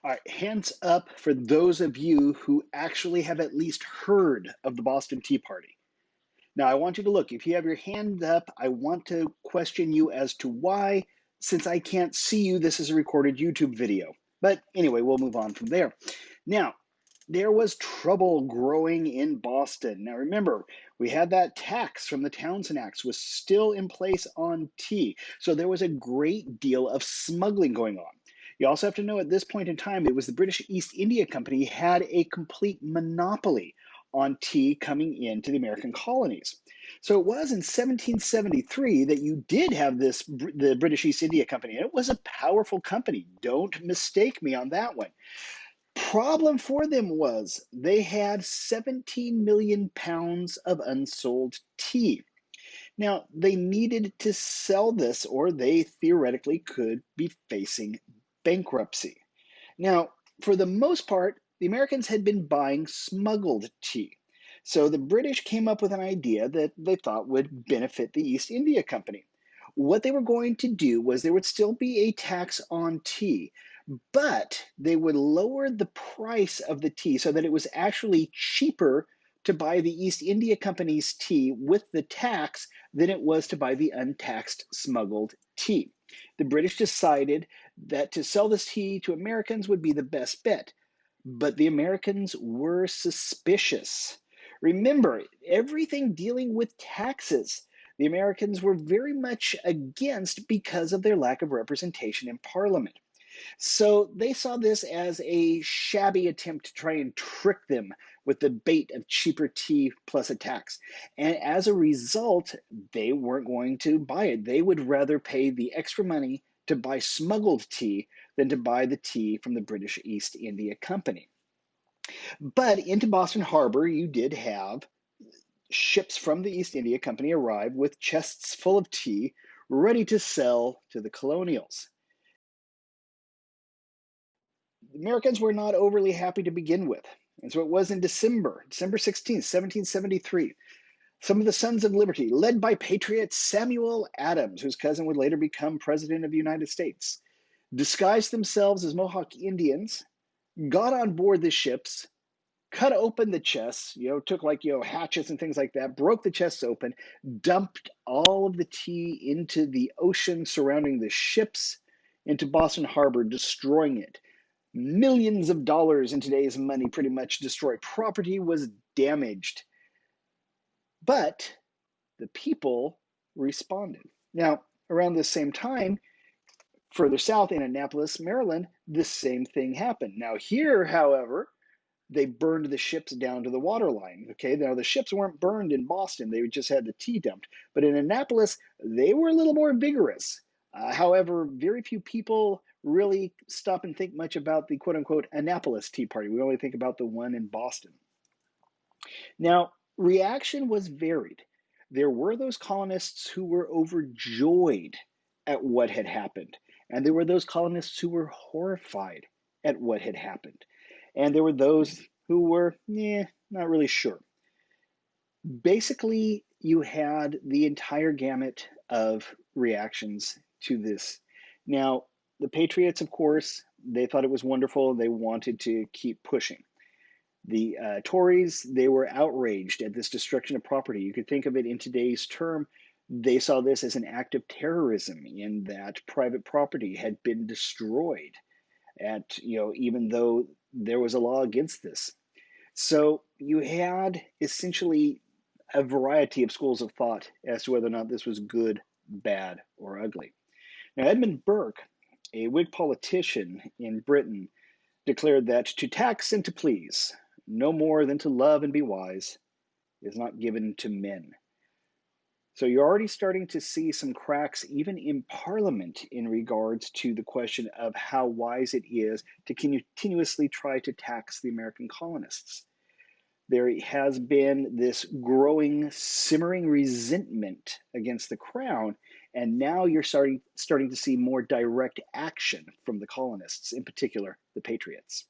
All right, hands up for those of you who actually have at least heard of the Boston Tea Party. Now, I want you to look. If you have your hand up, I want to question you as to why. Since I can't see you, this is a recorded YouTube video. But anyway, we'll move on from there. Now, there was trouble growing in Boston. Now, remember, we had that tax from the Townshend Acts was still in place on tea. So there was a great deal of smuggling going on. You also have to know at this point in time, it was the British East India Company had a complete monopoly on tea coming into the American colonies. So it was in 1773 that you did have the British East India Company. And it was a powerful company. Don't mistake me on that one. Problem for them was they had 17 million pounds of unsold tea. Now, they needed to sell this or they theoretically could be facing bankruptcy. Now, for the most part, the Americans had been buying smuggled tea. So the British came up with an idea that they thought would benefit the East India Company. What they were going to do was there would still be a tax on tea, but they would lower the price of the tea so that it was actually cheaper to buy the East India Company's tea with the tax than it was to buy the untaxed smuggled tea. The British decided that to sell this tea to Americans would be the best bet, but the Americans were suspicious. Remember, everything dealing with taxes, the Americans were very much against because of their lack of representation in Parliament. So they saw this as a shabby attempt to try and trick them with the bait of cheaper tea plus a tax. And as a result, they weren't going to buy it. They would rather pay the extra money to buy smuggled tea than to buy the tea from the British East India Company. But into Boston Harbor, you did have ships from the East India Company arrive with chests full of tea ready to sell to the colonials. The Americans were not overly happy to begin with. And so it was in December 16th, 1773. Some of the Sons of Liberty, led by patriot Samuel Adams, whose cousin would later become President of the United States, disguised themselves as Mohawk Indians, got on board the ships, cut open the chests, took hatchets and things like that, broke the chests open, dumped all of the tea into the ocean surrounding the ships, into Boston Harbor, destroying it. Millions of dollars in today's money pretty much destroyed. Property was damaged. But the people responded. Now, around the same time, further south in Annapolis, Maryland, the same thing happened. Now, here, however, they burned the ships down to the waterline. Okay, now the ships weren't burned in Boston, they just had the tea dumped. But in Annapolis, they were a little more vigorous. However, very few people really stop and think much about the quote unquote Annapolis Tea Party. We only think about the one in Boston. Now, reaction was varied. There were those colonists who were overjoyed at what had happened, and there were those colonists who were horrified at what had happened. And there were those who were, not really sure. Basically, you had the entire gamut of reactions to this. Now, the Patriots, of course, they thought it was wonderful. They wanted to keep pushing. The Tories, they were outraged at this destruction of property. You could think of it in today's term. They saw this as an act of terrorism in that private property had been destroyed even though there was a law against this. So you had essentially a variety of schools of thought as to whether or not this was good, bad, or ugly. Now, Edmund Burke, a Whig politician in Britain, declared that to tax and to please, no more than to love and be wise, is not given to men. So you're already starting to see some cracks even in Parliament in regards to the question of how wise it is to continuously try to tax the American colonists. There has been this growing, simmering resentment against the crown, and now you're starting to see more direct action from the colonists, in particular the Patriots.